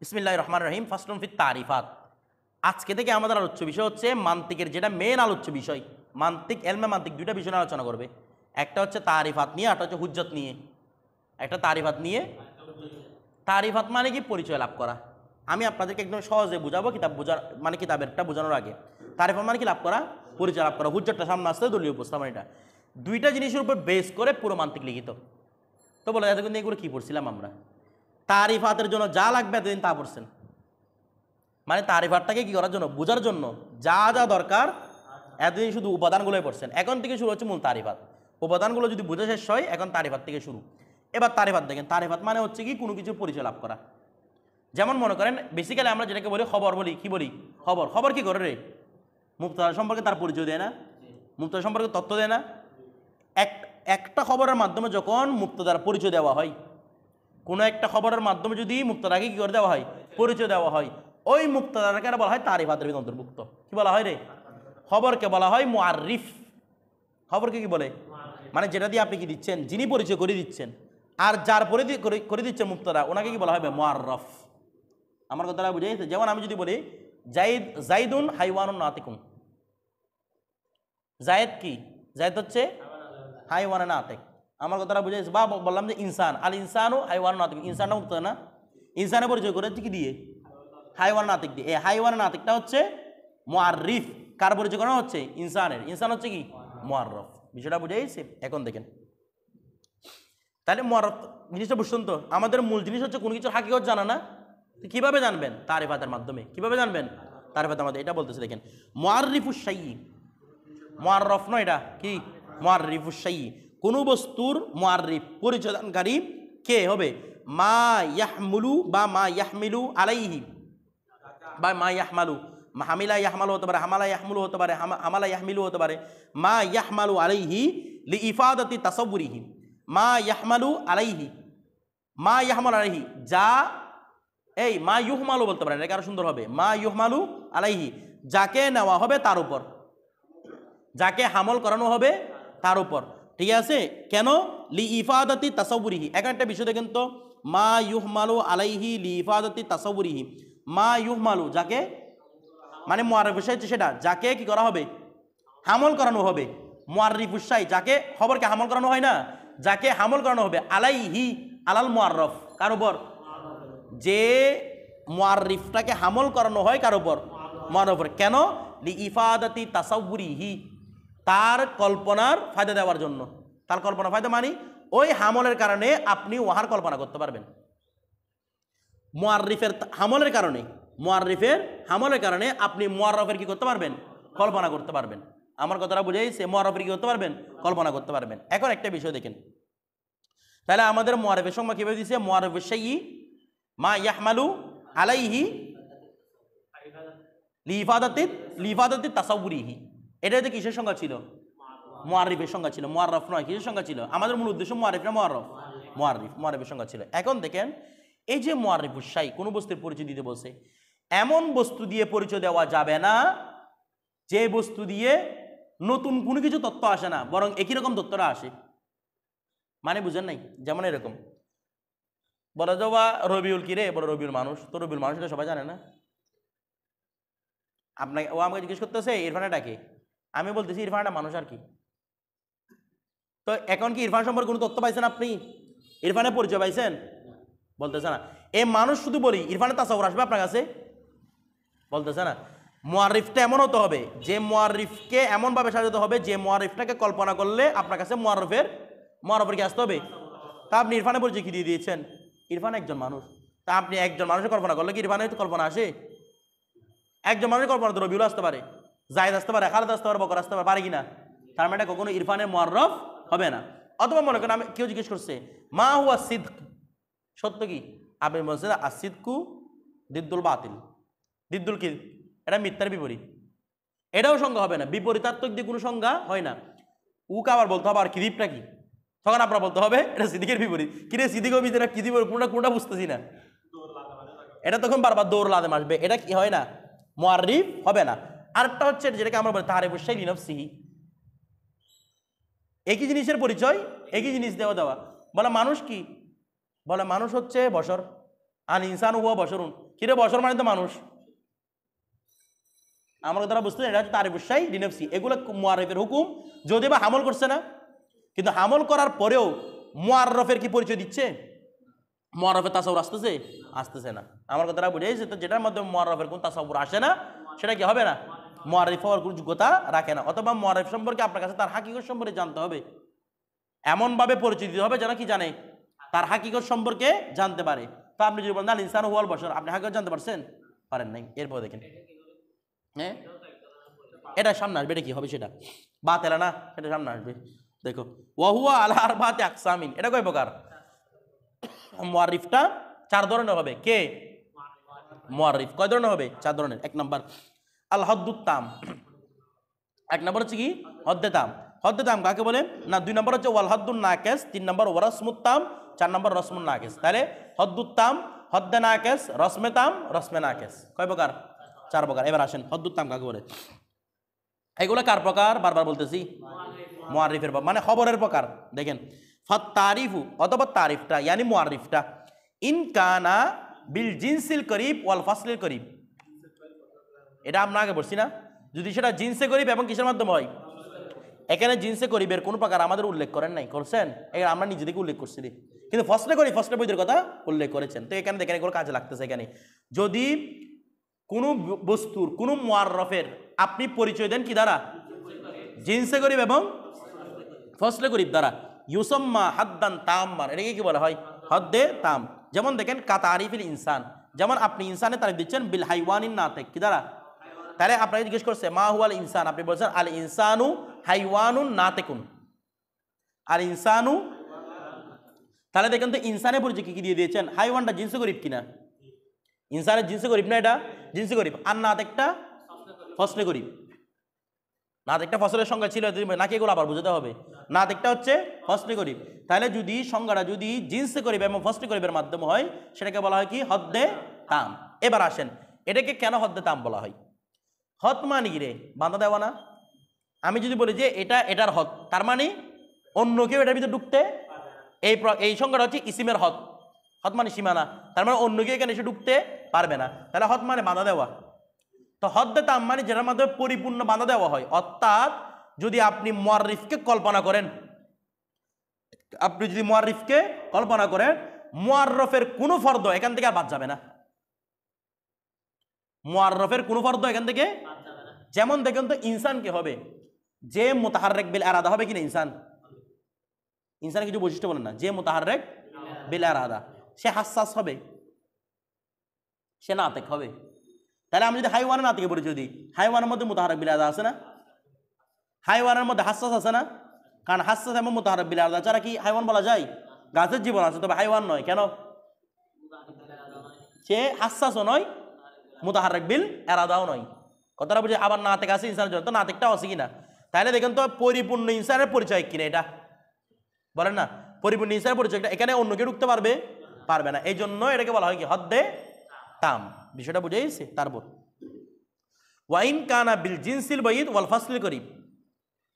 বিসমিল্লাহির রহমানির রহিম। ফাসলুন ফিত তারিফাত। আজকে থেকে আমাদের আলোচ্য বিষয় হচ্ছে মান্তিকের, যেটা মেন আলোচ্য বিষয়। মান্তিক, এলমে মান্তিক দুইটা বিষয় নিয়ে আলোচনা করবে। একটা হচ্ছে তারিফাত নিয়ে, একটা হচ্ছে হুজ্জত নিয়ে। একটা তারিফাত নিয়ে, তারিফাত মানে কি? পরিচয় লাভ করা। আমি আপনাদেরকে একদম সহজে বুঝাবো, কিতাব বোঝার মানে কিতাবেরটা বোঝানোর আগে। তারিফাত মানে কি? লাভ করা, পরিচয় লাভ করা। হুজ্জতটা সামনে আসতে দলীয় উপস্থাপন, এটা দুইটা জিনিসের উপর বেস করে পুরো মান্তিক লিখিত। তো বলে যাতে কিন্তু এগুলো কী পড়ছিলাম আমরা? তারিফাতের জন্য যা লাগবে এতদিন তা পড়ছেন, মানে তারিফাতটাকে কি করার জন্য, বোঝার জন্য যা যা দরকার এতদিন শুধু উপাদানগুলোই পড়ছেন। এখন থেকে শুরু হচ্ছে মূল তারিফাত। উপাদানগুলো যদি বুঝে শেষ হয়, এখন তারিফাত থেকে শুরু। এবার তারিফাত দেখেন। তারিফাত মানে হচ্ছে কি? কোনো কিছু পরিচয় লাভ করা। যেমন মনে করেন বেসিক্যালি আমরা যেটাকে বলি খবর বলি, কি বলি? খবর। খবর কি করে রে? মুক্তাদা সম্পর্কে তার পরিচয় দেয় না? মুক্তাদা সম্পর্কে তথ্য দেয় না? একটা খবরের মাধ্যমে যখন মুক্তাদার পরিচয় দেওয়া হয়, কোনো একটা খবরের মাধ্যমে যদি মুক্তাদাকে কি করে দেওয়া হয়? পরিচয় দেওয়া হয়, ওই মুক্তাদাকে বলা হয় তারিফাতের অন্তর্ভুক্ত। কি বলা হয় রে? খবরকে বলা হয় মুআররিফ। খবরকে কি বলে? মানে যেটা দিয়ে আপনি কি দিচ্ছেন, যিনি পরিচয় করে দিচ্ছেন, আর যার করে দিচ্ছেন মুক্তাদা, ওনাকে কি বলা হবে? মুআররাফ। আমার কথাটা বুঝে গেছে? যেমন আমি যদি বলি জাইদুন হাইওয়ানুন নাতিকুন। জায়েদ কি? জায়েদ হচ্ছে হাইওয়ানে নাতিক। আমার কথাটা বুঝে গেছে? বা বললাম যে ইনসান, আল ইনসানু হাইওয়ানুন নাতিক। ইনসানটা মুক্তাদা না? ইনসানের পরিচয় করে কি দিয়ে? হাইওয়ান নাতিক দিয়ে। এই হাইওয়ান নাতিকটা হচ্ছে মুআররিফ। কার পরিচয় করানো হচ্ছে? ইনসানের। ইনসান হচ্ছে কি? মুআররাফ। বিষয়টা বুঝে গেছে? এখন দেখেন তাহলে মুআররাফ জিনিসটা বুঝছেন তো? আমাদের মূল জিনিস হচ্ছে কোনো কিছুর হাকিকত জানা না। কিভাবে জানবেন? তারিফাতের মাধ্যমে। কিভাবে জানবেন? তারিফাতের মাধ্যমে। এটা বলতেছে দেখেন, মুআররিফুশ শাইই। মুআররাফ নয়, এটা কি? মুআররিফুশ শাইই। কোনো বস্তুর মুআররিফ, পরিচয়দানকারী কে হবে? মা ইয়াহমুলু বা মা ইয়াহমিলু আলাইহি বা মা ইয়াহমালু। হামিলা ইয়াহমালু হতে পারে, হামালা ইয়াহমুলু হতে পারে, হামালা ইয়াহমিলু হতে পারে। মা ইয়াহমালু আলাইহি লিইফাদাতি তাসাউরিহি। মা ইয়াহমালু আলাইহি, মা ইয়াহমালু আলাইহি, যা, এই মা ইউহমালু বলতে পারেন, এটা আরো সুন্দর হবে। মা ইউহমালু আলাইহি, যাকে নেওয়া হবে তার উপর, যাকে হামল করানো হবে তার উপর। ঠিক আছে? কেন? লিইফাদাতি তাসাউরিহি। এখন একটা বিষয় দেখেন তো, মা ইউহমালু আলাইহি লিইফাদাতি তাসাউরিহি। মা ইউহমালু, যাকে, মানে মুআররিফুশ শাই সেটা, যাকে কি করা হবে? হামল করানো হবে। মুআররিফুশ শাই, যাকে খবরকে হামল করানো হয় না, যাকে হামল করানো হবে। আলাইহি, আলাল মুআররাফ, কার উপর? যে মুআররিফটাকে হামল করানো হয় কার উপর? মুআররাফের। কেন? লিইফাদাতি তাসাউরিহি, তার কল্পনার ফায়দা দেওয়ার জন্য। তার কল্পনা ফায়দা মানে ওই হামলের কারণে আপনি ওহার কল্পনা করতে পারবেন। মুআররিফের হামলের কারণে, মুআররিফের হামলের কারণে আপনি মুআররাফের কি করতে পারবেন? কল্পনা করতে পারবেন। আমার কথাটা বুঝে গেছে? মুআররাফের কি করতে পারবেন? কল্পনা করতে পারবেন। এখন একটা বিষয় দেখেন, তাহলে আমাদের মুআররিফের সংজ্ঞা কিভাবে দিয়েছে? মুআররিফুশ শাইই মা ইয়াহমালু আলাইহি লিইফাদাতি তাসাউরিহি। এটা যে কিসের সংজ্ঞা ছিল? মুআররিফের সংজ্ঞা ছিল, মুআররাফ নয়। কিসের সংজ্ঞা ছিল? আমাদের মূল উদ্দেশ্য মুআররিফ না মুআররাফ? মুআররিফের সংজ্ঞা ছিল। এখন দেখেন, এই যে মুআররিফুশ শাই, কোনো বস্তুর পরিচয় দিতে বলছে, এমন বস্তু দিয়ে পরিচয় দেওয়া যাবে না যে বস্তু দিয়ে নতুন কোনো কিছু তথ্য আসে না, বরং একই রকম তথ্যটা আসে। মানে বুঝেন নাই? যেমন এরকম বলা যাওয়া, রবিউল কি রে? বড় রবিউল মানুষ। তো রবিউল মানুষ এটা সবাই জানে না। আপনাকে, ও আমাকে জিজ্ঞেস করতেছে ইরফান ডাকে, আমি বলতেছি ইরফানটা মানুষ আর কি। তো এখন কি ইরফান সম্পর্কে কোনো তথ্য পাইছেন আপনি? ইরফানের পরিচয় পাইছেন? বলতেছে না। এই মানুষ শুধু বলি, ইরফানের তাসাউর আসবে আপনার কাছে? বলতেছে না। মুআররিফটা এমন হতে হবে, যে মুআররিফকে এমনভাবে সাজাতে হবে, যে মুআররিফটাকে কল্পনা করলে আপনার কাছে মুআররিফের কি আসতে হবে? তা আপনি ইরফানের পরিচয় কি দিয়ে দিয়েছেন? ইরফান একজন মানুষ। তা আপনি একজন মানুষের কল্পনা করলে কি ইরফানের কল্পনা আসে? একজন মানুষের কল্পনা তো রবিউল আসতে পারে, জায়েদ আসতে পারে, খালেদ আসতে পারে, বকর আসতে পারে কিনা? তার মানে কখনো ইরফানের মুআররাফ হবে না। অথবা মনে করেন আমি, কেউ জিজ্ঞেস করছে মা হুয়া সিদক, সত্য কি? আপনি বলছেন আসিদকু দিদ্দুল বাতিল। দিদ্দুল কি? এটা মিথ্যার বিপরীত। এটাও সংজ্ঞা হবে না, বিপরীতাত্মক দিয়ে কোনো সংজ্ঞা হয় না। উকে আবার বলতে হবে আর কিদিবটা কি, তখন আপনারা বলতে হবে এটা সিদ্দিকের বিপরীত। কিরে সিদ্দিকের ভিতরে কি দিব, কোনটা বুঝতেছি না। এটা তখন বারবার দৌড় লাদেম আসবে, এটা কি হয় না, মুআররিফ হবে না। আরেকটা হচ্ছে যেটাকে আমরা বলি তারিফুশ শাই লিনাফসিহি, একই জিনিসের পরিচয় একই জিনিস দেওয়া। বলে মানুষ কি? বলে মানুষ হচ্ছে বশর। আল ইনসানু হুয়া বশরুন, কিরে বশর মানে তো মানুষ। আমরা তারা বুঝতে এটা হচ্ছে তারিফুস শাই লিনাফসি, এগুলো মুআররিফের হুকুম, যদি বা হামল করছে না, কিন্তু হামল করার পরেও মুআররফের কি পরিচয় দিচ্ছে? মুআররফের তাসাউর আসতেছে? আসতেছে না। আমার কথাটা বুঝেছে তো, যেটার মধ্যে মুআররফের কোন তাসাউর আসে না সেটা কি হবে না, মুআররিফ হওয়ার কোনো যোগ্যতা রাখে না। অথবা মুআররিফ সম্পর্কে আপনার কাছে তার হাকিকত সম্পর্কে জানতে হবে, এমনভাবে পরিচয় দিতে হবে যেন কি জানে, তার হাকিকত সম্পর্কে জানতে পারে। তো আপনি যদি বলেন আল ইনসানু হুয়াল বশর, আপনি হাকিকত জানতে পারছেন? পারেন নাই। এরপর দেখেন, হ্যাঁ এটা সামনে আসবে, এটা কি হবে সেটা বাতেলা না, সেটা সামনে আসবে। দেখো ওয়াহুয়া আলা আরবাতি আকসামিন, এটা কয় প্রকার? মুআররিফটা 4 ধরনের হবে। কে? মুআররিফ কয় ধরনের হবে? 4 ধরনের। 1 নাম্বার আল হদ্দুত তাম, 1 নাম্বার হচ্ছে কি হদ্দে তাম। হদ্দে তাম কাকে বলে না? 2 নাম্বার হচ্ছে ওয়াল হদ্দুন নাকিস, 3 নাম্বার ওয়ারাসমুত তাম, 4 নাম্বার রসমুন নাকিস। তাহলে হদ্দুত তাম, হদ্দে নাকিস, রসমে তাম, রসমে নাকিস, কয় প্রকার? 4 প্রকার। এবার আসেন হদ্দুত তাম কাকে বলে। এগুলো কার প্রকার? বারবার বলতেছি, মুআররিফের মানে খবরের প্রকার। দেখেন ফাত তারিফু অথবা তারিফটা ইয়ানি মুআররিফটা ইন কানা বিল জিনসিল করিব ওয়াল ফাসলিল করিব, এটা আমরা আগে বলছি না, যদি সেটা জিনসে করিব এবং কিসের মাধ্যমে হয়। এখানে জিনসে করিবের কোনো প্রকার আমাদের উল্লেখ করেন নাই, করছেন? এখানে আমরা নিজে থেকে উল্লেখ করছি, কিন্তু ফসলে করি ফসলে বইদের কথা উল্লেখ করেছেন। তো এখানে দেখেন এগুলো কাজে লাগতেছে। এখানে যদি কোনো বস্তুর কোনো মুআররফের আপনি পরিচয় দেন কি দ্বারা? জিনসে করিব এবং ফসলে করিব দ্বারা, ইউসাম্মা হাদ্দান তাম্মান, এটাকে কি বলা হয়? হদ্দে তাম। যেমন দেখেন কাতারিফিল ইনসান, যেমন আপনি ইনসানের তারিফ দিচ্ছেন বিল হাইওয়ানিন নাতিক, কি দ্বারা? তাহলে আপনাকে জিজ্ঞেস করছে মা হুয়াল ইনসান, আপনি বলছেন আল ইনসানু হাইওয়ানুন নাতিকুন, আল ইনসানু। তাহলে দেখেন তো ইনসানের পরিচয় কি দিয়ে দিয়েছেন? হাইওয়ানটা জিনসে গরিব কিনা? ইনসানের জিনসে গরিব না, এটা জিনসে গরিব। আর নাতিকটা ফসলে গরিব। নাতিকটা ফসলের সংজ্ঞা ছিল নাকি, এগুলো আবার বুঝতে হবে। নাতিকটা হচ্ছে ফসলে গরিব। তাহলে যদি সংজ্ঞাটা যদি জিনসে গরিব এবং ফসলে গরিবের মাধ্যমে হয়, সেটাকে বলা হয় কি হদ্দে তাম। এবার আসেন এটাকে কেন হদ্দে তাম বলা হয়? হদ মানে কি রে? বাঁধা দেওয়া না? আমি যদি বলি যে এটা এটার হদ, তার মানে অন্য কেউ এটার ভিতরে ঢুকতে, এই সংজ্ঞাটা হচ্ছে ইসিমের হদ। হদ মানে সীমানা, তার মানে অন্য কেউ এখানে এসে ঢুকতে পারবে না। তাহলে হদ মানে বাঁধা দেওয়া। তো হদ্দে তাম মানে যেটার মাধ্যমে পরিপূর্ণ বাঁধা দেওয়া হয়। অর্থাৎ যদি আপনি মুআররিফকে কল্পনা করেন, আপনি যদি মুআররিফকে কল্পনা করেন, মুআররফের কোনো ফর্দ এখান থেকে আর বাদ যাবে না। মুআররফের কোনো ফর্দ এখান থেকে, যেমন দেখেন তো ইনসান কে হবে? যে মুতাহাররিক বিল ইরাদা হবে কিনা ইনসান? ইনসানের কিছু বৈশিষ্ট্য বলেন না। যে মুতাহাররিক বিল ইরাদা, সে হাসাস হবে, সে নাতিক হবে। তাহলে আমি যদি হাইওয়ানের নাতিকে পরিচয় দিই, হাইওয়ানের মধ্যে মুতাহাররিক বিল ইরাদা আছে না? হাইওয়ানের মধ্যে হাসাস আছে না? কারণ হাসাস এবং মুতাহাররিক বিল ইরাদা ছাড়া কি হাইওয়ান বলা যায়? গাছের জীবন আছে, তবে হাইওয়ান নয়। কেন? সে হাসাসও নয়, মুতাহাররিক বিল ইরাদাও নয়। কথাটা বুঝে? আবার নাতিক আছে ইনসানের জন্য, তো নাতিকটাও আছে কিনা? তাহলে দেখেন তো পরিপূর্ণ ইনসানের পরিচয় কিনা এটা, বলেন না? পরিপূর্ণ ইনসানের পরিচয়টা এখানে অন্য কেউ ঢুকতে পারবে? পারবে না। এই জন্য এটাকে বলা হয় কি হদ্দে তাম। বিষয়টা বুঝে গেছে? তারপর ওয়াইন কানা বিল জিনসিল বঈদ ওয়াল ফাসলিল করিব,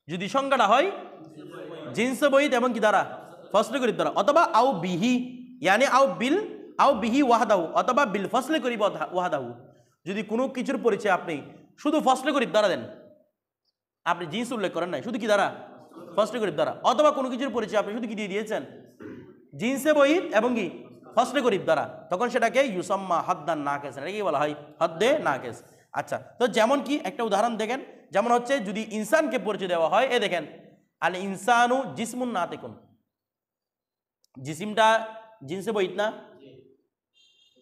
যদি সংজ্ঞাটা হয় জিনসে বঈদ এবং কি দ্বারা? ফসলে করিব দ্বারা, অথবা আও বিহি ইয়ানি আও বিহি ওয়াহদাহু, অথবা বিল ফসলে করিব ওয়াহদাহু। যদি কোনো কিছুর পরিচয় আপনি শুধু ফসলে করিব দ্বারা দেন, আপনি জিনস উল্লেখ করেন নাই, শুধু কি দ্বারা? ফসলে করিব দ্বারা। অথবা কোনো কিছুর পরিচয় আপনি শুধু কি দিয়ে দিয়েছেন? জিনসে বঈদ এবং কি ফসলে করিব দ্বারা, তখন সেটাকে ইউসাম্মা হাদ্দান নাকিস, এটাকে বলা হয় হদ্দে নাকিস। আচ্ছা, তো যেমন কি একটা উদাহরণ দেখেন, যেমন হচ্ছে যদি ইনসানকে পরিচয় দেওয়া হয়, এ দেখেন আল ইনসানু জিসমুন নাতিকুন, জিসিমটা জিনসে বঈদ না?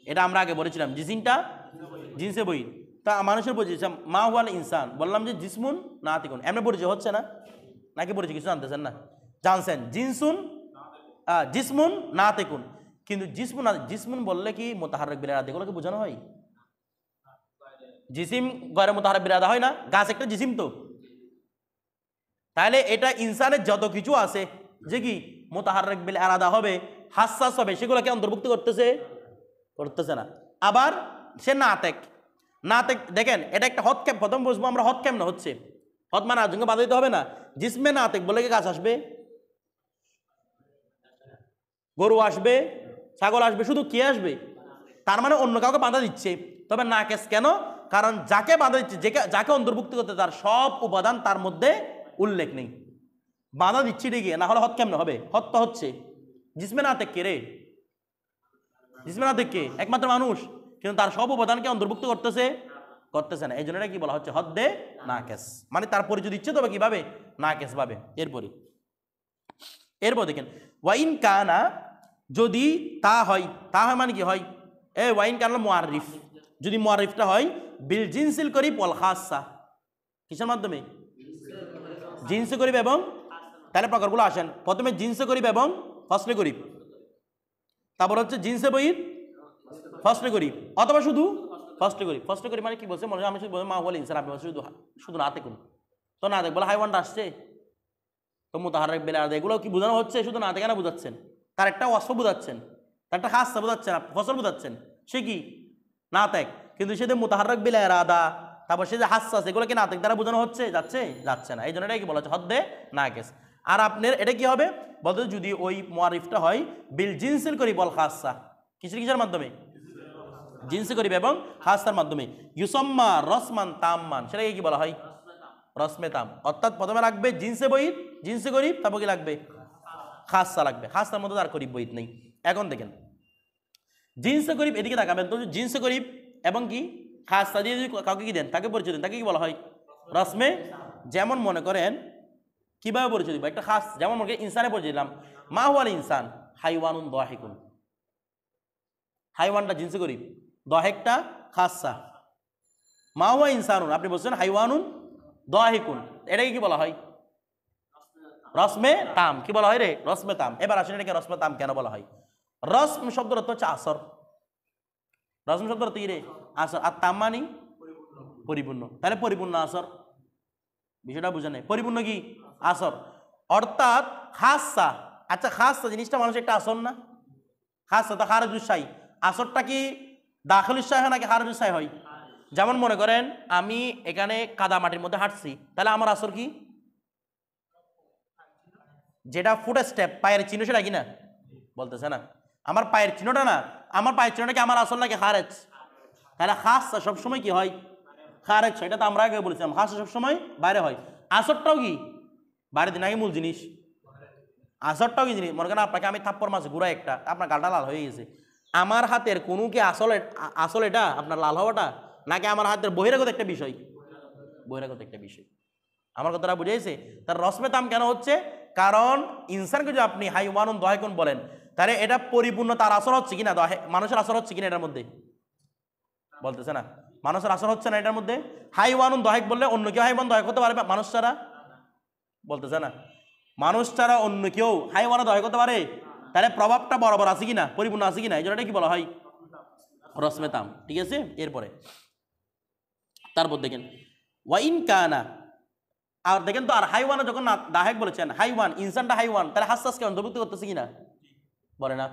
এটা আমরা আগে বলেছিলাম, জিসিমটা জিনসে বঈদ। তা মানুষের পরিচয় মা হুয়াল ইনসান, বললাম যে জিসমুন নাতিকুন, এমনি পরিচয় হচ্ছে না নাকি? পরিচয় কিছু জানতেছেন না? জানছেন জিনসুন জিসমুন নাতিকুন, কিন্তু জিসমুন বললে কি মুতাহাররিক বিল ইরাদা এগুলোকে বোঝানো হয়? জিসিম গয়রে মুতাহাররিক বিল ইরাদা হয় না? গাছ একটা জিসিম তো। তাহলে এটা ইনসানের যত কিছু আছে যে কি মুতাহাররিক বিল ইরাদা হবে, হাসাস হবে, সেগুলোকে অন্তর্ভুক্ত করতেছে না। আবার সে নাতিক দেখেন এটা একটা হদ ক্যাম, প্রথম বুঝবো আমরা হদ কেমন হচ্ছে। হদ মানে আজকে বাধা দিতে হবে না। জিসমে নাতিক বলে কি গাছ আসবে, গরু আসবে, ছাগল আসবে, শুধু কি আসবে? তার মানে অন্য কাউকে বাধা দিচ্ছে। তবে নাকেস কেন? কারণ যাকে বাধা দিচ্ছে, যাকে অন্তর্ভুক্ত করতে তার সব উপাদান তার মধ্যে উল্লেখ নেই। বাধা দিচ্ছি ঠিকই, না হলে হদ কেমনে হবে? হদ তো হচ্ছে জিসমে না কে রে, জিসমে না কে একমাত্র মানুষ, কিন্তু তার সব উপাদানকে অন্তর্ভুক্ত করতেছে না। এই জন্য কি বলা হচ্ছে? হদ্দে নাকেস, মানে তার পরিচয় দিচ্ছে, তবে কিভাবে? নাকেস ভাবে। এরপর দেখেন ওয়াইন কানা, যদি তা হয় মানে কি হয়? ওয়াইন কানা মুআররিফ, যদি মুআররিফটা হয় বিল জিনসিল করিব ওয়াল খাসসা, কিসের মাধ্যমে? জিনসে করিব এবং, তাহলে প্রকারগুলো আসেন। প্রথমে জিনসে করিব এবং ফসলে করিব, তারপর হচ্ছে জিনসে বইব ফসলে করিব, অথবা শুধু ফসলে করিব। ফসলে করিব মানে কি বলছে? মনে হয় আমি শুধু বলবো মা বলে ইনসান, আপনি শুধু না দেখুন তো, না দেখ বলে হাইওয়ানটা আসছে তো মুতাহাররিক বিল আরদ, এগুলো কি বোঝানো হচ্ছে? শুধু না দেখে না বোঝাচ্ছেন, তার একটা ওয়াসফ বোঝাচ্ছেন, তার একটা খাসা বোঝাচ্ছেন, ফসল বোঝাচ্ছেন। সে কি? না তেক, কিন্তু সে যে মুতাহাররিক বিল আরাদা, তারপর সে যে হাসাস, এগুলো কি না তেক দ্বারা বোঝানো হচ্ছে? যাচ্ছে না। এই জন্য এটা কি বলা হচ্ছে? হদ্দে নাকেস। আর আপনার এটা কি হবে বলতে, যদি ওই মুআররিফটা হয় বিল জিনসিল করিব ওয়াল খাসসা, কিসের মাধ্যমে? জিনসে করিব এবং খাসসার মাধ্যমে। ইউসাম্মা রসমান তাম্মান, সেটাকে কি বলা হয়? রসমে তাম। অর্থাৎ প্রথমে লাগবে জিনসে বইত, জিনসে করিব, তারপর কি লাগবে? খাসসা লাগবে। খাসসার মধ্যে তার করিব বইত নেই। এখন দেখেন জিনসে করিব, এদিকে তাকাবেন তো, জিনসে করিব এবং কি খাসসা দিয়ে যদি কাউকে কি দেন, তাকে পরিচয় দেন, তাকে কি বলা হয়? রসমে। যেমন মনে করেন কিভাবে পরিচয় দিব? একটা খাস, যেমন মনে করেন ইনসানে পরিচয় দিলাম, মা হুয়াল ইনসান হাইওয়ানুন দাহিকুন, হাইওয়ানটা জিনসে করিব, দাহিকটা খাসসা। মা হুয়া ইনসানুন, আপনি বলছেন হাইওয়ানুন দাহিকুন, এটাকে কি বলা হয়? রসমে তাম। কি বলা হয় রে? রসমে তাম। এবার আসেন এটাকে রসমে তাম কেন বলা হয়? রসম শব্দের অর্থ হচ্ছে আসর, রসম শব্দের অর্থ কি রে? আসর। আর তাম মানি পরিপূর্ণ, তাহলে পরিপূর্ণ আসর, বিষয়টা বুঝে নেই। পরিপূর্ণ কি? আসর। অর্থাৎ খাসসা, আচ্ছা খাসসা জিনিসটা মানুষের একটা আসর না? খাসসা তো খারেজুসাই, আসরটা কি দাখিলুসাই হয় নাকি খারেজুসাই হয়? যেমন মনে করেন আমি এখানে কাদা মাটির মধ্যে হাঁটছি, তাহলে আমার আসর কি? যেটা ফুট স্টেপ, পায়ের চিহ্ন, সেটা কি না? বলতেছে না আমার পায়ের চিহ্নটা না, আমার পায়ের চিহ্নটা কি আমার আসল নাকি খারেজ? তাহলে খাসসা সবসময় কি হয়? খারেজ। এটা তো আমরা আগে বলেছিলাম, খাসসা সবসময় বাইরে হয়। আসরটাও কি বাইরে দিন আগে মূল জিনিস, আসরটাও কি জিনিস। মনে করেন আপনাকে আমি থাপ্পড় মারছি ঘুরা একটা, আপনার গালটা লাল হয়ে গেছে, আমার হাতের কোনো কি আসল এটা আপনার লাল হওয়াটা, নাকি আমার হাতের বহিরাগত একটা বিষয়? বহিরাগত একটা বিষয়। আমার কথাটা বুঝেছে? তার রসমে তাম কেন হচ্ছে? কারণ ইনসানকে যদি আপনি হাইওয়ানুন দাহিকুন বলেন, তাহলে এটা পরিপূর্ণ তার আসর হচ্ছে কিনা? মানুষের আসর হচ্ছে কিনা এটার মধ্যে? বলতেছে না, মানুষের আসর হচ্ছে না এটার মধ্যে। হাইওয়ানুন দাহিক বললে অন্য কেউ হাইওয়ান দাহিক হতে পারবে মানুষ ছাড়া? বলতেছে না, মানুষ ছাড়া অন্য কেউ হাইওয়ানা দাহিক হতে পারে? তাহলে প্রভাবটা বরাবর আছে কিনা? পরিপূর্ণ আছে কিনা? এই জন্য এটা কি বলা হয়? রসমে তাম। ঠিক আছে, এরপরে তারপর দেখেন ওয়াইন কানা, আর দেখেন তো, আর হাইওয়ানা যখন দাহেক বলেছেন, হাইওয়ান ইনসানটা হাইওয়ান, তাহলে হাসাসকে অন্তর্ভুক্ত করতেছে কিনা? বলে না।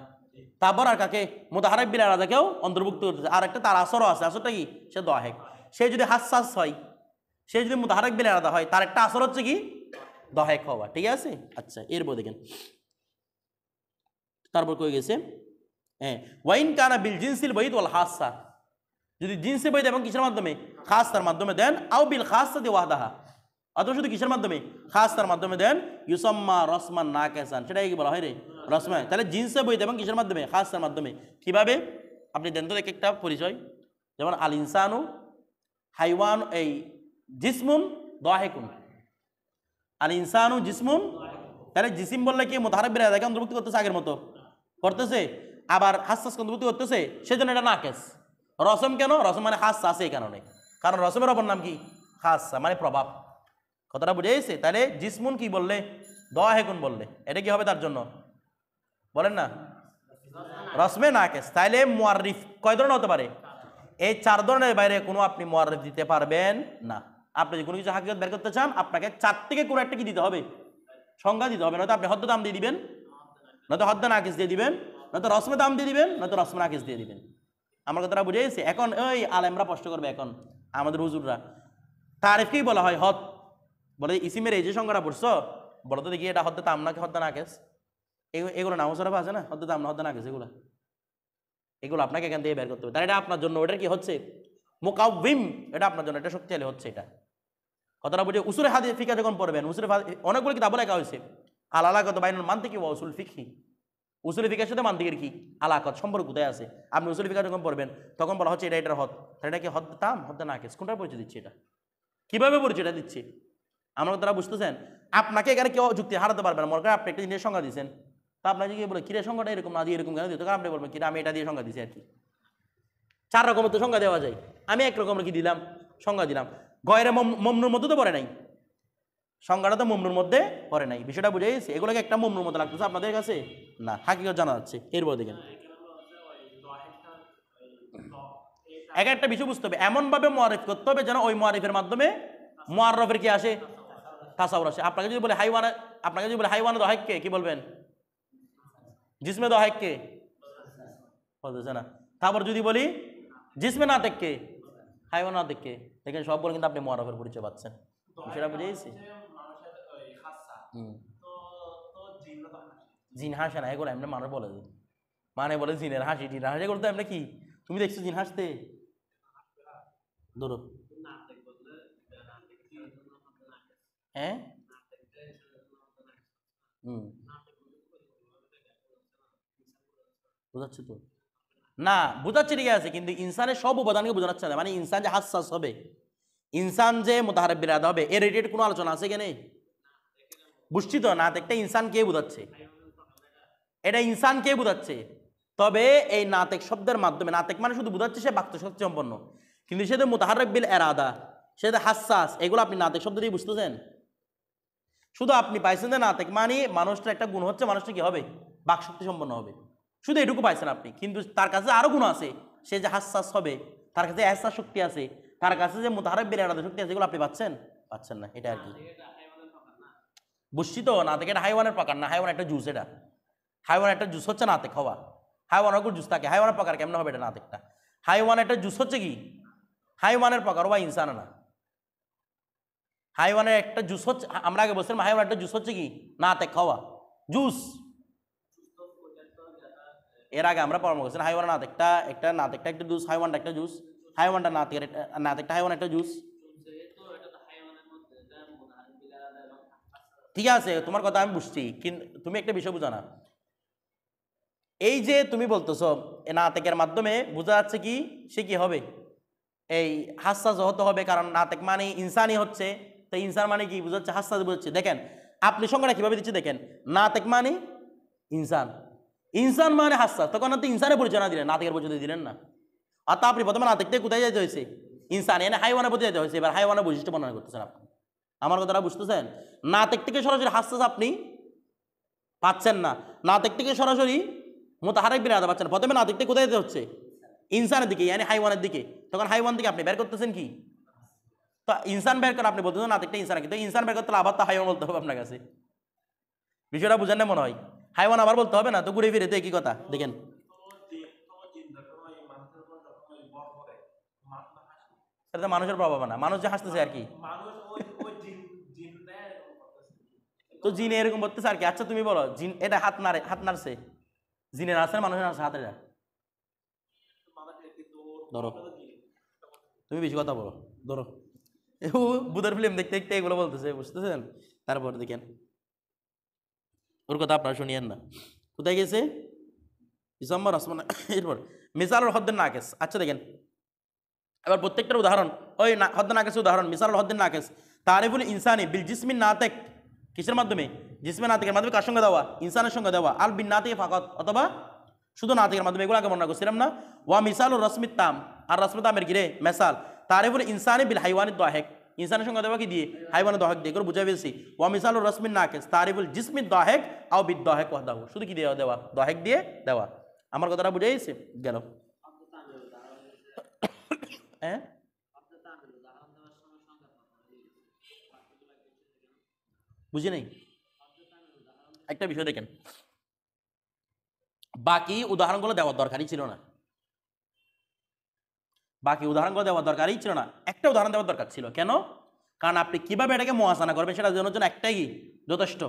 তারপর আর কাকে? মুতাহাররিক বিল আরাদাকেও অন্তর্ভুক্ত করতেছে। আর একটা তার আসরও আছে, আসরটা কি? সে দাহেক। সে যদি হাসাস হয়, সে যদি মুতাহাররিক বিল আরাদা হয়, তার একটা আসর হচ্ছে কি? দাহেক হওয়া। ঠিক আছে, আচ্ছা এরপর দেখেন তারপর কই গেছে, হ্যাঁ ওয়াইন কানা বিল জিনসিল বাইদ ওয়াল হাসা, যদি জিনসে বাইদ এবং কিসের মাধ্যমে? খাসসার মাধ্যমে দেন, আও বিল খাসসাতি ওয়াহদাহা, অথবা শুধু কিসের মাধ্যমে? খাসসার মাধ্যমে দেন, ইউসাম্মা রসমান নাকিসান, সেটাই কি বলা হয় রে? রসমে। তাহলে জিনসে বইদ এবং কিসের মাধ্যমে? খাসসার মাধ্যমে। কিভাবে? আপনি দেন তো একটা পরিচয়, যেমন আল ইনসানু হাইওয়ান, এই জিসমুন দাহিকুন, আল ইনসানু জিসমুন, তাহলে জিসিম বললে কি মুতাহাররিক বিল আরাদাকে অন্তর্ভুক্ত করতেছে? আগের মতো করতেছে। আবার হাসাসকে অন্তর্ভুক্ত করতেছে, সেজন্য এটা নাকেস। রসম কেন? রসম মানে খাসসা আছে এই কারণে, কারণ রসমের অপর নাম কি? খাসসা, মানে প্রভাব। কথাটা বুঝে গেছে? তাহলে জিসমুন কি বললে? দাহিকুন বললে, এটা কি হবে তার জন্য? বলেন না, রসমে নাকেস। তাইলে মুআররিফ কয় ধরনের হতে পারে? এই 4 ধরনের বাইরে কোনো আপনি মুআররিফ দিতে পারবেন না। আপনি যদি কোনো কিছু হাকিকত বের করতে চান, আপনাকে 4 থেকে কোনো একটা কি দিতে হবে? সংজ্ঞা দিতে হবে। নয়তো আপনি হদ্দ দাম দিয়ে দিবেন, নয়তো হদ্দ নাকিস দিয়ে দিবেন, নয়তো রসমে দাম দিয়ে দিবেন, নয়তো রসমে নাকিস দিয়ে দিবেন। আমার কথাটা বুঝে গেছে? এখন ওই আলেমরা প্রশ্ন করবে, এখন আমাদের হুজুররা, তারিফকেই বলা হয় হদ, বলে ইসিমের এই যে সংজ্ঞাটা পড়ছো, বলো তো দেখি এটা হদ্দে তাম নাকি হদ্দে নাকেস? এগুলো নাম সরাব আছে না, হদ্দে তাম না হদ্দে নাকেস, এগুলো এগুলো আপনাকে এখান থেকে বের করতে হবে। তাহলে এটা আপনার জন্য ওটা কি হচ্ছে মুকাউবিম, এটা আপনার জন্য এটা শক্তিশালী হচ্ছে। এটা কথাটা বুঝে উসুলে হাদিস ফিকা যখন পড়বেন, উসুলে অনেকগুলো কিতাব লেখা হয়েছে আল আলাকাত বাইনুল মানতিকি ওয়া উসুল ফিকহি। উসুল ফিকার সাথে মানতিকের কি আলাকাত সম্পর্ক কোথায় আছে? আপনি উসুল ফিকা যখন পড়বেন তখন বলা হচ্ছে এটা এটার হদ, তাহলে এটা কি হদ তাম হদ নাকিস, কোনটার পরিচয় দিচ্ছে? এটা কিভাবে পরিচয়টা দিচ্ছে? আমরা তারা বুঝতেছেন? আপনাকে এখানে কেউ যুক্তি হারাতে পারবে না। মনে করেন আপনি একটা জিনিসের সংজ্ঞা দিয়েছেন, তা আপনাকে কি বলে কিরে সংজ্ঞাটা এরকম না দিয়ে এরকম কেন দিতে? আপনি বলবেন কিরে আমি এটা দিয়ে সংজ্ঞা দিয়েছি আর কি। 4 রকমের তো সংজ্ঞা দেওয়া যায়, আমি 1 রকমের কি দিলাম সংজ্ঞা দিলাম। গয়রে মমনুর মধ্যে তো পড়ে নাই, সংজ্ঞাটা তো মমনুর মধ্যে পড়ে নাই। বিষয়টা বুঝে গেছে? এগুলোকে একটা মমনুর মতো লাগতেছে আপনাদের কাছে না, হাকিকত জানা যাচ্ছে। এরপর দেখেন এক একটা বিষয় বুঝতে হবে, এমনভাবে মুআরিফ করতে হবে যেন ওই মুআরিফের মাধ্যমে মুআররফের কি আসে, তাসাউর আসে। আপনাকে যদি বলে হাইওয়ান, আপনাকে যদি বলে হাইওয়ান দহাইককে কি বলবেন? জিসমে দহাইককে বলতেছে না। তারপর যদি বলি জিসমে না দেখকে হাইওয়ান না দেখকে, দেখেন সবগুলো কিন্তু আপনি মুআররফের পরিচয় পাচ্ছেন। সেটা বুঝে গেছি? জিন হাসে না, এগুলো এমনি মানুষ বলে, মানে বলে জিনের হাসি টিন হাসি, এগুলো তো এমনি কি তুমি দেখছো জিন হাসতে? ধরো হ্যাঁ বুঝাচ্ছি তো না, বুঝাচ্ছে ঠিক আছে, কিন্তু ইনসানের সব উপাদানকে বোঝাচ্ছে না। মানে ইনসান যে হাসাস হবে, ইনসান যে মুতাহারিফ বিল আদা হবে, এর রিলেটেড কোনো আলোচনা আছে কেন? বুঝছি তো না, একটা ইনসান কে বোঝাচ্ছে, এটা ইনসান কে বোঝাচ্ছে। তবে এই নাতেক শব্দের মাধ্যমে, নাতেক মানে শুধু বোঝাচ্ছে সে বাক্য শক্তি সম্পন্ন, কিন্তু সে মুতাহারিফ বিল ইরাদা, সে হাসাস, এগুলো আপনি নাতেক শব্দ দিয়ে বুঝতেছেন। শুধু আপনি পাইছেন যে নাতেক মানে মানুষটার একটা গুণ হচ্ছে মানুষটা কি হবে, বাকশক্তি সম্পন্ন হবে, শুধু এটুকু পাইছেন আপনি। কিন্তু তার কাছে আরো গুণ আছে, সে যে হাসাস হবে, তার কাছে এহসাস শক্তি আছে, তার কাছে যে মুতাহারিফ বিল ইরাদা শক্তি আছে, এগুলো আপনি পাচ্ছেন পাচ্ছেন না। এটা আর কি বুঝছি তো। নাতেক এটা হাইওয়ানের প্রকার না, হাইওয়ান একটা জুস। এটা হাইওয়ান একটা জুস হচ্ছে নাতেক হওয়া। হাইওয়ানের জুস থাকে, হাইওয়ানের প্রকার কেমন হবে এটা নাতেকটা? হাইওয়ান একটা জুস হচ্ছে কি হাইওয়ানের প্রকার, বা ইনসান না। হাইওয়ানের একটা জুস হচ্ছে, আমরা আগে বলছিলাম হাইওয়ান একটা জুস হচ্ছে কি নাতেক খাওয়া জুস। এর আগে আমরা পরামর্শ করছিলাম হাইওয়ান নাতেকটা একটা, নাতেকটা একটা জুস, হাইওয়ানটা একটা জুস, হাইওয়ানটা নাতেকের নাতেকটা হাইওয়ান একটা জুস। ঠিক আছে, তোমার কথা আমি বুঝছি, কিন্তু তুমি একটা বিষয় বুঝো না। এই যে তুমি বলতেছো নাতেকের মাধ্যমে বোঝা যাচ্ছে কি সে কি হবে, এই হাসাস হতে হবে, কারণ নাতেক মানে ইনসানই হচ্ছে। তো ইনসান মানে কি বুঝাচ্ছে, হাসাস বুঝাচ্ছে। দেখেন আপনি সংজ্ঞাটা কিভাবে দিচ্ছে দেখেন, নাতেক মানে ইনসান, ইনসান মানে হাসাস, তখন আপনি ইনসানের পরিচয় না দিলেন, নাতেকের পরিচয় দিলেন না। আর তা আপনি প্রথমে নাতেক থেকে কোথায় যেতে হয়েছে, ইনসান, এনে হাইওয়ানের প্রতি যেতে হয়েছে। এবার হাইওয়ানের বৈশিষ্ট্য বর্ণনা করতেছেন আপনি, আমার কথাটা বুঝতেছেন? নাতেক থেকে সরাসরি হাসাস আপনি পাচ্ছেন না, নাতেক থেকে সরাসরি মুতাহারিফ বিল ইরাদা পাচ্ছেন। প্রথমে নাতেক থেকে কোথায় যেতে হচ্ছে, ইনসানের দিকে, মানে হাইওয়ানের দিকে। তখন হাইওয়ান থেকে আপনি বের করতেছেন কি, তো ইনসান বের করে আপনি বলতেছেন নাতেকটা ইনসান, কিন্তু ইনসান বের করতে আবার তো হাইওয়ান বলতে হবে আপনার কাছে। বিষয়টা বুঝেন না মনে হয়? হাইওয়ান আবার বলতে হবে না, তো ঘুরে ফিরে তো একই কথা। দেখেন এটা তো মানুষের প্রভাব না, মানুষ যে হাসতেছে আর কি, তো জিনে এরকম করতেছে আর কি। আচ্ছা তুমি বলো, জিন এটা হাত নাড়ে, হাত নাড়ছে, জিনের আছে না মানুষের আছে হাতের? ধরো তুমি বেশি কথা বলো, ধরো বুধের ফিল্ম দেখতে দেখতে এগুলো বলতেছে, বুঝতেছেন? তারপর দেখেন ওর কথা আপনারা শুনিয়েন না, কোথায় গেছে ডিসেম্বর আসমান। এরপর মিসাল হদ্দিন নাকেস। আচ্ছা দেখেন এবার প্রত্যেকটার উদাহরণ, ওই হদ্দিন নাকেসের উদাহরণ, মিসাল হদ্দিন নাকেস তারিফুল ইনসানি বিল জিসমিন নাতেক, কিসের মাধ্যমে, জিসমে নাতেকের মাধ্যমে, কার সঙ্গে দেওয়া, ইনসানের সঙ্গে দেওয়া, আল বিন নাতেকে ফাকাত, অথবা শুধু নাতেকের মাধ্যমে। এগুলো আগে বর্ণনা করছিলাম না? ওয়া মিসাল ও রসমিত তাম, আর রসমিত তামের গিরে মেসাল তারিফুল ইনসানি বিল হাইওয়ানিদ দাহেক, ইনসানের সঙ্গে দেওয়া কি দিয়ে, হাইওয়ানের দাহেক দিয়ে, এগুলো বুঝাই ফেলছি। ওয়া মিসাল ও রসমিন নাকেস তারিফুল জিসমিদ দাহেক আও বিদ দাহেক ওয়াহদাহু, শুধু কি দেওয়া, দেওয়া দাহেক দিয়ে দেওয়া। আমার কথাটা বুঝাই গেছে? গেল হ্যাঁ বুঝি নাই। একটা বিষয় দেখেন, বাকি উদাহরণগুলো দেওয়ার দরকারই ছিল না, বাকি উদাহরণগুলো দেওয়ার দরকারই ছিল না, একটা উদাহরণ দেওয়ার দরকার ছিল। কেন? কারণ আপনি কিভাবে এটাকে মুয়াসানা করবেন সেটা জানার জন্য একটাই যথেষ্ট,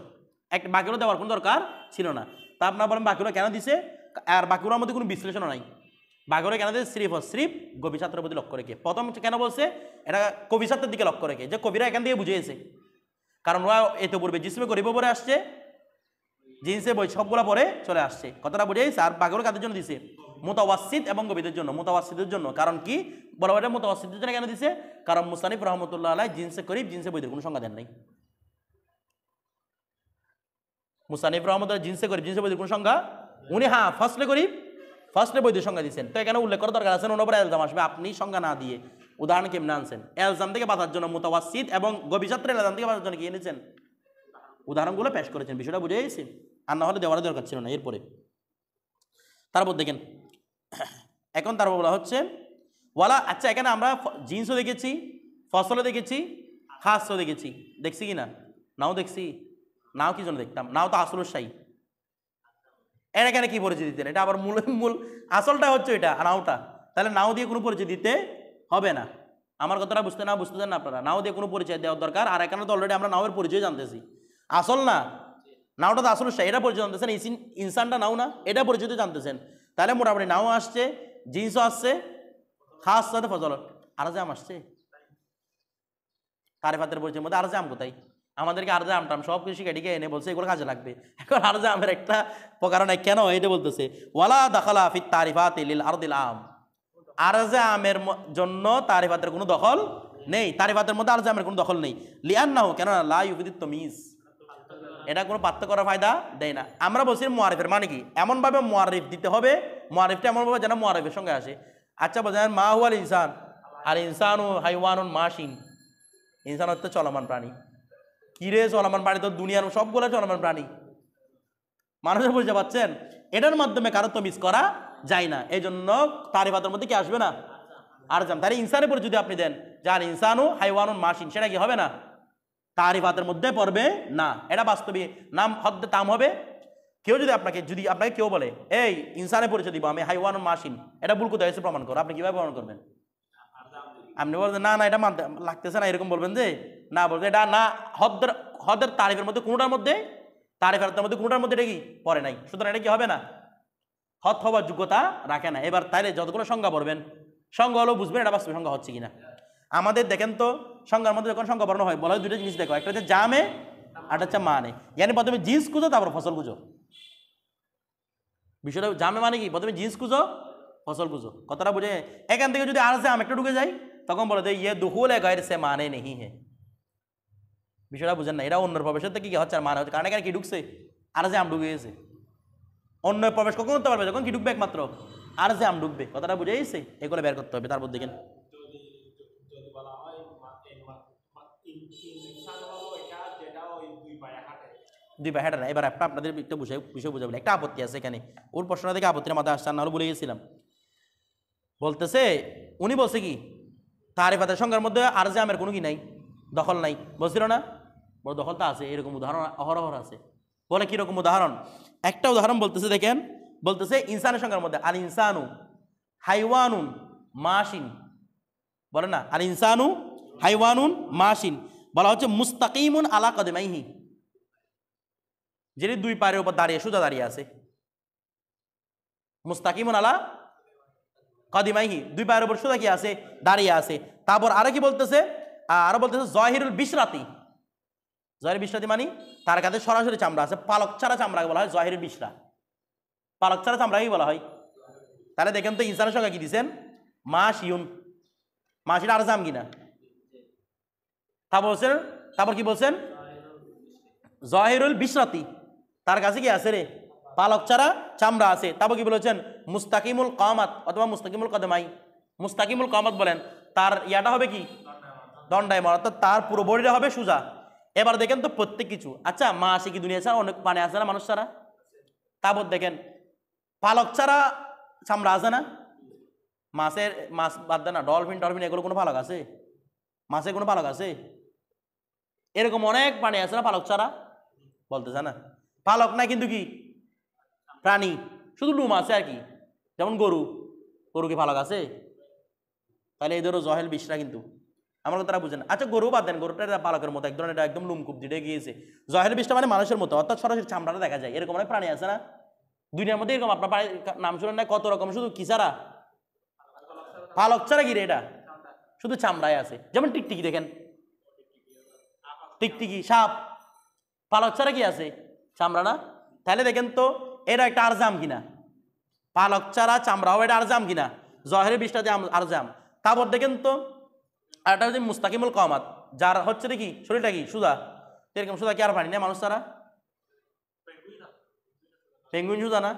বাকিগুলো দেওয়ার কোনো দরকার ছিল না। তা আপনার বলেন বাকিগুলো কেন দিছে, আর বাকিগুলোর মধ্যে কোনো বিশ্লেষণও নাই, বাঘরে কেন দিয়েছে শ্রীফ শ্রীফ গভীর ছাত্রের প্রতি লক্ষ্য রেখে। প্রথম কেন বলছে এটা কবি ছাত্রের দিকে লক্ষ্য রেখে, যে কবিরা এখান দিয়ে বুঝিয়েছে, কারণ ওরা এত পূর্বে জিসমে গরিব পরে আসছে, জিন্সে বই সবগুলা পরে চলে আসছে, কথাটা বুঝেছে। আর বাঘরে কাদের জন্য দিছে? মুতাওয়াসসিত এবং গভীরদের জন্য, মুতাওয়াসসিতের জন্য। কারণ কি বলা হয় মুতাওয়াসসিতের জন্য কেন দিছে? কারণ মুসানিফ রহমতুল্লাহ আলাইহি জিন্সে করিব জিন্সে বইদের কোনো সংজ্ঞা দেন নাই। মুসানিফ রহমতুল্লাহ জিন্সে করিব জিন্সে বইদের কোনো সংজ্ঞা উনি ফার্স্টে করিব ফার্স্টে বৈধ সংজ্ঞা দিচ্ছেন। তো এখানে উল্লেখ করার দরকার আছে ওনার উপরে এলজাম আসবে, আপনি সংজ্ঞা না দিয়ে উদাহরণ কেমনে আনছেন? এলজাম থেকে বাঁচার জন্য মুতাওয়াসসিত এবং গভীর ছাত্রের এলজাম থেকে বাঁচার জন্য কি এনেছেন? উদাহরণগুলো পেশ করেছেন। বিষয়টা বুঝে গেছি? আর না হলে দেওয়ার দরকার ছিল না। এরপরে তারপর দেখেন, এখন তারপর বলা হচ্ছে ওয়ালা, আচ্ছা এখানে আমরা জিন্সও দেখেছি, ফসলও দেখেছি, হাসও দেখেছি, দেখছি কি না? নাও দেখছি। নাও কি জন্য দেখতাম? নাও তো আসল শাহী। এর এখানে কি পরিচয় দিতেন? এটা আবার মূল আসলটা হচ্ছে এটা নাওটা, তাহলে নাও দিয়ে কোনো পরিচয় দিতে হবে না। আমার কথাটা বুঝতেছেন না আপনারা? নাও দিয়ে কোনো পরিচয় দেওয়ার দরকার। আর এখানে তো অলরেডি আমরা নাওয়ের পরিচয় জানতেছি, আসল না নাওটা তো আসল শাহী, এটা পরিচয় জানতেছেন। ইনসানটা নাও না, এটা পরিচয় তো জানতেছেন। তাহলে মোটামুটি নাও আসছে, জিন্সও আসছে, খাস সাথে ফজল আর জাম আসছে। তারিফাতের পরিচয়ের মধ্যে আর জাম কোথায়? আমাদেরকে আর জাম টাম সব কিছু শিখে এনে বলছে এগুলো কাজে লাগবে। এখন আর জামের একটা প্রকার নাই কেন? এটা বলতেছে ওয়ালা দাখালা ফিত তারিফাত লিল আরদিল আম, আর জামের জন্য তারিফাতের কোনো দখল নেই। তারিফাতের মধ্যে আর জামের কোনো দখল নেই। লিআন্নাহু, কেন? লা ইউফিদুত তামিজ, এটা কোনো পার্থক্য করার ফায়দা দেয় না। আমরা বলছি মুআরিফের মানে কি? এমনভাবে মুআরিফ দিতে হবে, মুআরিফটা এমনভাবে যেন মুআরিফের সঙ্গে আসে। আচ্ছা বলছেন মা হুয়াল ইনসান, আর ইনসানু হাইওয়ানুন মাশিন, ইনসান হচ্ছে চলমান প্রাণী। কিরে চলমান প্রাণী? তো দুনিয়ার সবগুলো চলমান প্রাণী, মানুষের বুঝতে পারছেন? এটার মাধ্যমে কারো তমিজ করা যায় না, এই জন্য তারিফাতের মধ্যে কি আসবে না? আর জাম। তাহলে ইনসানের পরে যদি আপনি দেন যার ইনসানু হাইওয়ানুন মাশিন, সেটা কি হবে না? তারিফাতের মধ্যে পড়বে না। এটা বাস্তবে নাম হদ্দে তাম হবে। কেউ যদি আপনাকে কেউ বলে এই ইনসানের পরিচয় দিব আমি হাইওয়ানুন মাশিন, এটা ভুল কোথায় এসে প্রমাণ করো, আপনি কিভাবে প্রমাণ করবেন? আপনি বলবেন না না এটা মানতে লাগতেছে না, এরকম বলবেন যে না, বলবেন এটা না হদের তারিফের মধ্যে কোনোটার মধ্যে, তারিফের মধ্যে কোনোটার মধ্যে এটা কি পড়ে নাই, সুতরাং এটা কি হবে না? হদ হবার যোগ্যতা রাখে না। এবার তাইলে যতগুলো সংজ্ঞা পড়বেন, সংজ্ঞা হলেও বুঝবেন এটা বাস্তবে সংজ্ঞা হচ্ছে কিনা। আমাদের দেখেন তো সংজ্ঞার মধ্যে যখন সংজ্ঞা বর্ণ হয় বলা হয় দুটো জিনিস দেখো, একটা হচ্ছে জামে আর হচ্ছে মানে। ইয়ানি প্রথমে জিন্স খুঁজো তারপর ফসল খুঁজো। বিষয়টা জামে মানে কি? প্রথমে জিন্স খুঁজো ফসল খুঁজো, কথাটা বুঝে। এখান থেকে যদি আর জাম একটা ঢুকে যায় তখন বলে যে ইয়ে দুহুল গায়ের সে মানে নেই হে। বিষয়টা বুঝেন না? এটা অন্যের প্রবেশের থেকে কি হচ্ছে আর মানে হচ্ছে, কারণ এখানে কি ঢুকছে? আর জাম ঢুকে গেছে। অন্য প্রবেশ কখন করতে পারবে? যখন কি ঢুকবে একমাত্র আর জাম ঢুকবে, কথাটা বুঝে গেছে? এগুলো বের করতে হবে। তারপর দেখেন দুই ভাই হ্যাঁ না। এবার আপনাদের একটু বিষয় বুঝাবো। একটা আপত্তি আছে এখানে, ওর প্রশ্নটা থেকে আপত্তির মাথায় আসছে, না বলে গেছিলাম। বলতেছে উনি বলছে কি তারিফাতের সংখ্যার মধ্যে আর যে আমের কোনো কি নাই, দখল নাই, বলছিল না? বড় দখল তো আছে, এরকম উদাহরণ অহরহ আছে। বলে কিরকম উদাহরণ? একটা উদাহরণ বলতেছে দেখেন, বলতেছে ইনসানের সংখ্যার মধ্যে আল ইনসানু হাইওয়ানুন মাশিন, বলে না আল ইনসানু হাইওয়ানুন মাশিন, বলা হচ্ছে মুস্তাকিমুন আলা কদমাইহি, যিনি দুই পায়ের উপর দাঁড়িয়ে সোজা দাঁড়িয়ে আছে। মুস্তাকিমুন আলা কদিমাইহি, দুই পায়ের উপর সোজা কি আছে? দাঁড়িয়ে আছে। তারপর আরো কি বলতেছে? আরো বলতেছে জহিরুল বিশরাতি, জহির বিশরাতি মানে তার কাছে সরাসরি চামড়া আছে, পালক ছাড়া চামড়াকে বলা হয় জহিরুল বিশরা, পালক ছাড়া চামড়াকেই বলা হয়। তাহলে দেখেন তো ইনসানের সঙ্গে কি দিচ্ছেন? মাশিউন, মাশিটা আর জাম কিনা? তারপর কি বলছেন? জহিরুল বিশরাতি, তার কাছে কি আছে রে? পালক ছাড়া চামড়া আছে। তারপর কি বলেছেন? মুস্তাকিমুল কামাত অথবা মুস্তাকিমুল কদমাই। মুস্তাকিমুল কামাত বলেন তার ইয়াটা হবে কি? দণ্ডায়মান, অর্থাৎ তার পুরো বডিটা হবে সোজা। এবার দেখেন তো প্রত্যেক কিছু। আচ্ছা মাছ কি দুনিয়া ছাড়া অনেক পানি আছে না মানুষ ছাড়া? তারপর দেখেন পালক ছাড়া চামড়া আছে না? মাছ বাদ দেয় না, ডলফিন এগুলো কোনো পালক আছে? মাছের কোনো পালক আছে? এরকম অনেক প্রাণী আছে না পালক ছাড়া? বলতেছে না পালক নাই কিন্তু কি প্রাণী, শুধু লুম আছে আর কি। যেমন গরু কি পালক আছে? তাহলে এই ধরো জহেল বিশরা কিন্তু আমার কথাটা বুঝেন। আচ্ছা গরু বাদ দেন, গরুটা পালকের মতো এক ধরনের একদম লুমকুপ দিতে গিয়েছে। জহেল বিশরা মানে মানুষের মতো, অর্থাৎ সরাসরি চামড়াটা দেখা যায়। এরকম অনেক প্রাণী আছে না দুনিয়ার মধ্যে? এরকম আপনার নাম শুনেন না কত রকম, শুধু কি ছাড়া? পালক ছাড়া কি রে এটা? শুধু চামড়ায় আছে। যেমন টিকটিকি দেখেন, টিকটিকি সাপ পালক ছাড়া কি আছে? চামড়া না? তাহলে দেখেন তো এটা একটা আরজাম কিনা? পালক ছাড়া চামড়াও এটা আরজাম কিনা? জহেরের বিষটাতে আরজাম। তারপর দেখেন তো আরেকটা হচ্ছে মুস্তাকিমুল কামাত, যার হচ্ছে দেখি শরীরটা কি সুদা, এরকম সুদা কি আর পানি না মানুষ ছাড়া? পেঙ্গুইন সুদা না?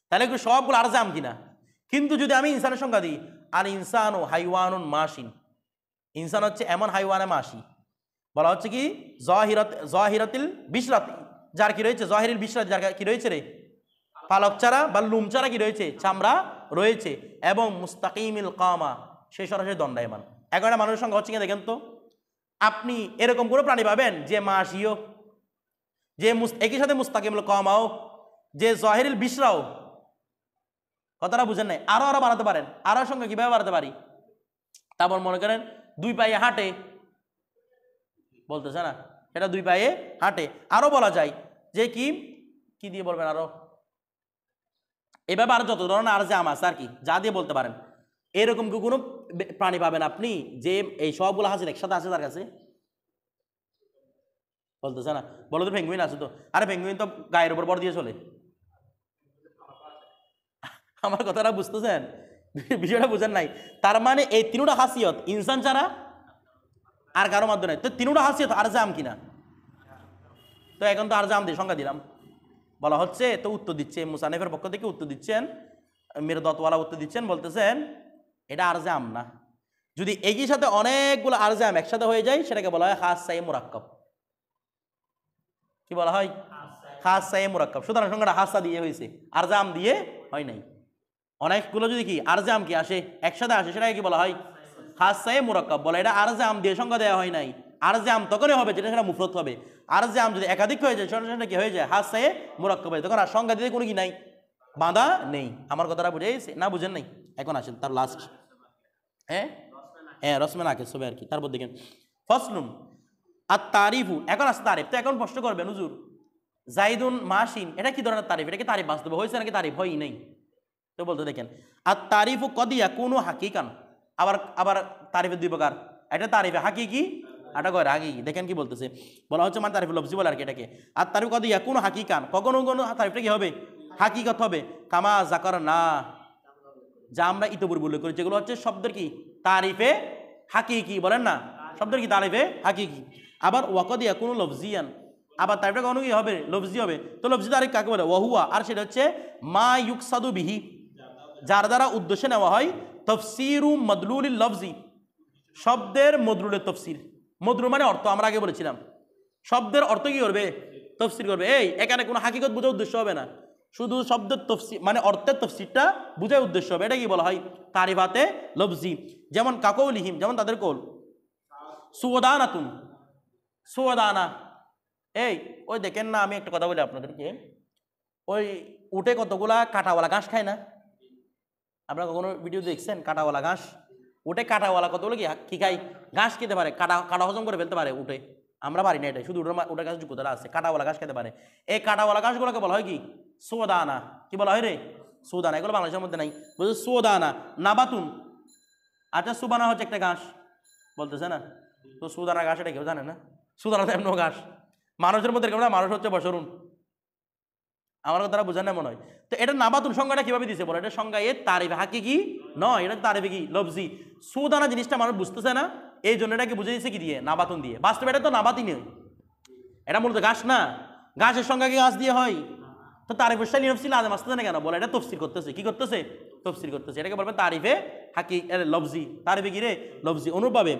তাহলে সবগুলো আরজাম কিনা? কিন্তু যদি আমি ইনসানের সংখ্যা দিই, আর ইনসান ও হাইওয়ানুন মাসিন, ইনসান হচ্ছে এমন হাইওয়ানে মাসি, বলা হচ্ছে কি জহিরাতিল বিশরাতি, যার কি রয়েছে জহিরুল বিশরাতি, যার কি রয়েছে রে? পালক ছাড়া বা লুম ছাড়া কি রয়েছে? চামড়া রয়েছে। এবং মুস্তাকিমিল কামা, সে সরাসরি দণ্ডায়মান। এখন একটা মানুষের সংখ্যা হচ্ছে কি দেখেন তো, আপনি এরকম কোনো প্রাণী পাবেন যে মাসিও, যে একই সাথে মুস্তাকিমুল কামাও, যে জহিরুল বিশরাও? কথাটা বুঝেন নাই? আরো বাড়াতে পারেন। আরো সংখ্যা কিভাবে বাড়াতে পারি? তারপর মনে করেন 2 পায়ে হাঁটে, বলতেছে না, এটা 2 পায়ে হাঁটে। আরো বলা যায় যে কি দিয়ে বলবেন আরো? এভাবে আরো যত ধরনের আর যে আম আছে আর কি, যা দিয়ে বলতে পারেন। এরকম কি কোনো প্রাণী পাবেন আপনি যে এই সবগুলো হাসির একসাথে আছে তার কাছে? বলতেছে না? বলো তো পেঙ্গুইন আছে তো? আরে পেঙ্গুইন তো গায়ের উপর বর দিয়ে চলে। আমার কথাটা বুঝতেছেন? বিষয়টা বুঝেন নাই? তার মানে এই তিনটা হাসিয়ত ইনসান ছাড়া আর কারো মাধ্যমে নাই। তো তিনটা হাসিয়ত আর জাম কিনা? তো এখন তো আর জাম দিয়ে সংজ্ঞা দিলাম, বলা হচ্ছে তো উত্তর দিচ্ছে মুসানিফের পক্ষ থেকে উত্তর দিচ্ছেন, মিরদতওয়ালা উত্তর দিচ্ছেন, বলতেছেন এটা আর জাম না। যদি একই সাথে অনেকগুলো আর জাম একসাথে হয়ে যায় সেটাকে বলা হয় খাস সাই মুরাক্কাব। কি বলা হয়? খাস সাই মুরাক্কাব। সুতরাং সংখ্যাটা হাসা দিয়ে হয়েছে, আর জাম দিয়ে হয় নাই। অনেকগুলো যদি কি আর জাম কি আসে একসাথে আসে সেটাকে কি বলা হয়? খাস সাই মুরাক্কাব বলে। এটা আর জাম দিয়ে সংখ্যা দেওয়া হয় নাই। আর জাম তখনই হবে যেটা সেটা মুফরত হবে। আর জাম যদি একাধিক হয়ে যায় সেটা কি হয়ে যায়? হাস সাই মুরাক্কাব হয়, তখন আর সংখ্যা দিতে কোনো কি নাই, বাঁধা নেই। আমার কথাটা বুঝেছে না? বুঝেন নাই? এখন আসেন তার লাস্ট, হ্যাঁ রসমেন আকে সবে আর কি। তারপর দেখেন ফসলুন আর তারিফু। এখন আসছে তারিফ। তো এখন প্রশ্ন করবেন হুজুর জাইদুন মাসিন এটা কি ধরনের তারিফ? এটা কি তারিফ বাস্তবে হয়েছে নাকি তারিফ হয়ই নাই? তো বলতে দেখেন আর তারিফু কদিয়া কোনো হাকিকান। আবার তারিফের 2 প্রকার, এটা তারিফে হাকিকি, এটা গয়র হাকিকি। দেখেন কি বলতেছে, বলা হচ্ছে মানে তারিফ লফজি বলে আর কি এটাকে। আর তারিফ কদিয়া কোনো হাকিকান, কখনো কোনো তারিফটা কি হবে? হাকিকত হবে। কামা জাকার না, যা আমরা ইতপূর্বে উল্লেখ করি, যেগুলো হচ্ছে শব্দের কি তারিফে হাকিকি বলেন না, শব্দের কি তারিফে হাকিকি। আবার ওয়াকদিয়া কোনো লফজিয়ান, আবার তারিফটা কখনো কি হবে? লফজি হবে। তো লফজি তারিফ কাকে বলে? ওয়াহুয়া, আর সেটা হচ্ছে মা ইউকসাদু বিহি, যার দ্বারা উদ্দেশ্যে নেওয়া হয় তফসিরু মদলুলিল লফজি, শব্দের মদলুলের তফসির। মদলুল মানে অর্থ, আমরা আগে বলেছিলাম শব্দের অর্থ কি করবে? তফসির করবে। এখানে কোনো হাকিকত বোঝার উদ্দেশ্য হবে না, শুধু শব্দের তফসির মানে অর্থের তফসিরটা বোঝার উদ্দেশ্য হবে। এটা কি বলা হয়? তারিফাতে লফজি। যেমন কাকৌলিহিম, যেমন তাদের কৌল সুওদানাতুন, সুওদানা। ওই দেখেন না, আমি একটা কথা বলি আপনাদেরকে, ওই উঠে কতগুলা কাঁটাওয়ালা ঘাস খায় না? আপনারা কখনো ভিডিও দেখছেন কাঁটাওয়ালা ঘাস? উঠে কাঁটাওয়ালা কতগুলো কি খায়? ঘাস খেতে পারে, কাঁটা হজম করে ফেলতে পারে উঠে। আমরা পারি না, এটাই শুধু ওটার কাছে যোগ্যতা আছে, কাঁটাওয়ালা ঘাস খেতে পারে। এই কাঁটাওয়ালা ঘাসগুলোকে বলা হয় কি? সোদানা। কি বলা হয় রে? সোদানা। এগুলো বাংলাদেশের মধ্যে নাই, বুঝছো? সোদানা নাবাতুন। আচ্ছা সুবানা হচ্ছে একটা ঘাস, বলতেছে না? তো সুদানা ঘাস এটা কেউ জানে না? সুদানা তো এমন ঘাস, মানুষের মধ্যে কেমন, মানুষ হচ্ছে বসরুন। আমার কথাটা বোঝার না মনে হয়। তো এটা নাবাতুন সংজ্ঞাটা কিভাবে দিছে বলে? এটা সংজ্ঞা এ তারিফে হাকিকি নয়, এটা তারিফে কি লফজি। সুদানা জিনিসটা মানুষ বুঝতেছে না, এই জন্য এটাকে বুঝে দিচ্ছে কি দিয়ে? নাবাতুন দিয়ে। বাস্তবে এটা তো নাবাতি নেই, এটা মূলত ঘাস না। ঘাসের সংজ্ঞা কি ঘাস দিয়ে হয়? তো তারিফের শালী নফসি লাজম আসতেছে না কেন? বলে এটা তফসির করতেছে। কি করতেছে? তফসির করতেছে। এটাকে বলবেন তারিফে হাকি লফজি। তারিফে কি রে? লফজি। অনুরূপভাবে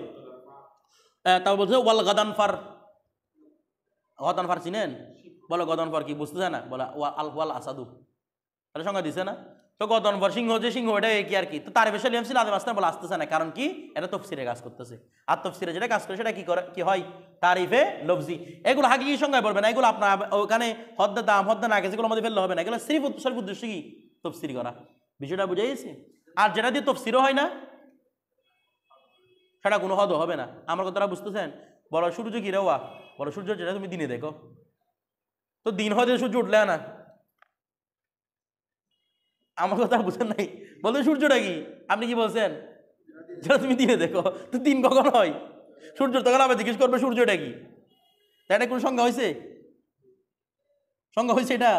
তারপর বলছে ওয়াল গাদানফার। গদানফার চিনেন? বলো গদানফার কি? বুঝতেছে না? বলে ওয়াল আসাদু, তাহলে সংজ্ঞা দিছে না? তো গদানফার সিংহ, যে সিংহ এটা কি আর কি? তো তারিফের শালী নফসি লাজম আসতে বলে আসতেছে না, কারণ কি? এটা তফসিরে কাজ করতেছে। আর তফসিরে যেটা কাজ করে সেটা কি করে? কি হয়? তারিফে লফজি। এগুলো হাকিকি সংজ্ঞায় পড়বে না, এগুলো আপনার ওখানে হদ্দে দাম হদ্দে না গেছে এগুলো আমাদের ফেললে হবে না। এগুলো সিরিফ উদ্দেশ্য কি? তফসির করা। বিষয়টা বুঝে গেছি? আর যেটা দিয়ে তফসিরও হয় না সেটা কোনো হদ হবে না। আমার কথাটা বুঝতেছেন? বড় সূর্য কি রে? বড় সূর্য যেটা তুমি দিনে দেখো, তো দিন হয়তো সূর্য উঠলে না, আমার কথা বুঝেন নাই, বলতে সূর্যটা কি, আপনি কি বলছেন যেটা তুমি দিনে দেখো, তো দিন কখন হয়, সূর্য তখন আবার জিজ্ঞেস করবে সূর্যটা কি, এটা কোনো সংজ্ঞা হয়েছে, সংজ্ঞা হয়েছে এটা,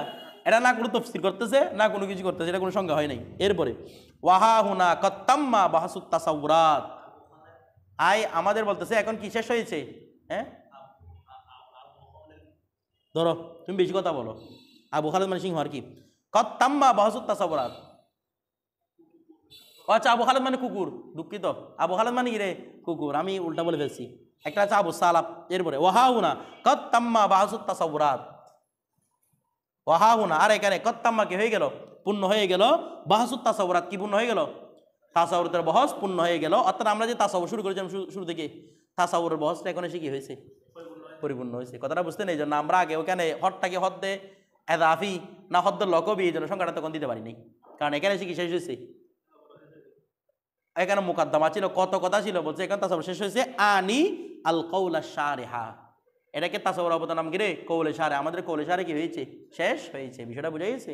এটা না কোনো তফসির করতেছে না কোনো কিছু করতেছে, এটা কোনো সংজ্ঞা হয় নাই। এরপরে ওয়াহা হুনা কত্তাম্মা বাহাসুত তাসাউরাত, আই আমাদের বলতেছে এখন কি শেষ হয়েছে, হ্যাঁ ধরো তুমি বেশি কথা বলো, আবু খালিদ মানে সিংহ আর কি, কত্তাম্মা বাহাসুত তাসাউরাত, আচ্ছা আবু খালিদ মানে কুকুর, দুঃখিত, আবু খালিদ মানে কি রে কুকুর, আমি উল্টা বলে ফেলছি, একটা আছে আবু সালাব। এরপরে ওয়াহা হুনা কত্তাম্মা বাহাসুত তাসাউরাত, ওয়াহা হুনা আর এখানে কত্তাম্মা কি হয়ে গেল, পূর্ণ হয়ে গেল, বাহাসুত তাসাউরাত কি পূর্ণ হয়ে গেল, তাসাউরাতের বহস পূর্ণ হয়ে গেল। অর্থাৎ আমরা যে তাসাউর শুরু করেছিলাম শুরু থেকে, তাসাউরের বহসটা এখন এসে কি হয়েছে, পরিপূর্ণ হয়েছে। কথাটা বুঝতে নেই, জন্য আমরা আগে ওখানে হদটাকে হদ্দে এদাফি না হদ্দের লকবি, এই জন্য সংখ্যাটা তখন দিতে পারিনি, কারণ এখানে এসে কি শেষ হয়েছে, এখানে মুকাদ্দমা ছিল, কত কথা ছিল, বলছে এখানে তাসাউর শেষ হয়েছে, আনি আল কৌলা শারিহা, এটাকে তাসাউর অবদান নাম কি রে, কৌলে সারে, আমাদের কৌলে সারে কি হয়েছে, শেষ হয়েছে, বিষয়টা বুঝে গেছে।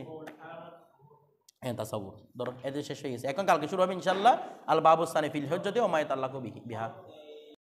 হ্যাঁ তাসাউর ধরো এদের শেষ হয়ে গেছে, এখন কালকে শুরু হবে ইনশাআল্লাহ আল বাবুস্তানি ফিল হজ্জতি ওয়া মা ইয়াতাআল্লাকু বিহা।